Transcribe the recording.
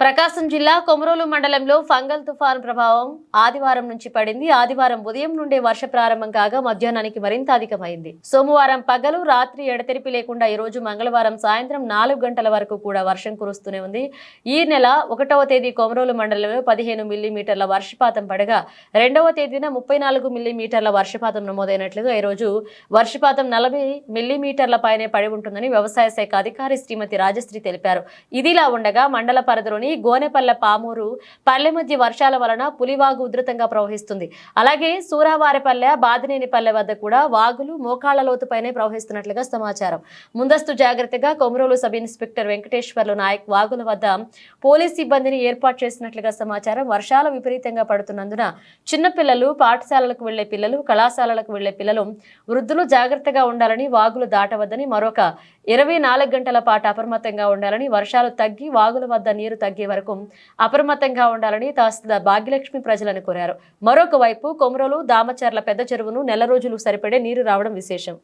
ప్రకాశం జిల్లా కొమరోలు మండలంలో ఫంగల్ తుఫాను ప్రభావం ఆదివారం నుంచి పడింది. ఆదివారం ఉదయం నుండే వర్ష ప్రారంభం కాగా మధ్యాహ్నానికి మరింత అధికమైంది. సోమవారం పగలు రాత్రి ఎడతెరిపి లేకుండా ఈ రోజు మంగళవారం సాయంత్రం 4 గంటల వరకు కూడా వర్షం కురుస్తూనే ఉంది. ఈ నెల 1వ తేదీ కొమరోలు మండలంలో 15 మిల్లీమీటర్ల వర్షపాతం పడగా 2వ తేదీన 34 మిల్లీమీటర్ల వర్షపాతం నమోదైనట్లుగా ఈ రోజు వర్షపాతం 40 మిల్లీమీటర్ల పైనే పడి ఉంటుందని వ్యవసాయ శాఖ అధికారి శ్రీమతి రాజశ్రీ తెలిపారు. ఇదిలా ఉండగా మండల పరిధిలోని గోనెపల్లె పామూరు పల్లె మధ్య వర్షాల వలన పులివాగు ఉధృతంగా ప్రవహిస్తుంది. అలాగే సూరావారిపల్లె బాదినేనిపల్లె వద్ద కూడా వాగులు మోకాళ్ల లోతుపైనే ప్రవహిస్తున్నట్లుగా సమాచారం. ముందస్తు జాగ్రత్తగా కొమరోలు సబ్ ఇన్స్పెక్టర్ వెంకటేశ్వర్లు నాయక్ వాగుల వద్ద పోలీస్ సిబ్బందిని ఏర్పాటు చేసినట్లుగా సమాచారం. వర్షాలు విపరీతంగా పడుతున్నందున చిన్నపిల్లలు, పాఠశాలలకు వెళ్లే పిల్లలు, కళాశాలలకు వెళ్లే పిల్లలు, వృద్ధులు జాగ్రత్తగా ఉండాలని, వాగులు దాటవద్దని, మరొక 24 గంటల పాటు అప్రమత్తంగా ఉండాలని, వర్షాలు తగ్గి వాగుల వద్ద నీరు తగ్గే వరకు అప్రమత్తంగా ఉండాలని తహసీల్దార్ భాగ్యలక్ష్మి ప్రజలను కోరారు. మరొక వైపు కొమరోలు దామచర్ల పెద్ద చెరువును నెల రోజులు సరిపడే నీరు రావడం విశేషం.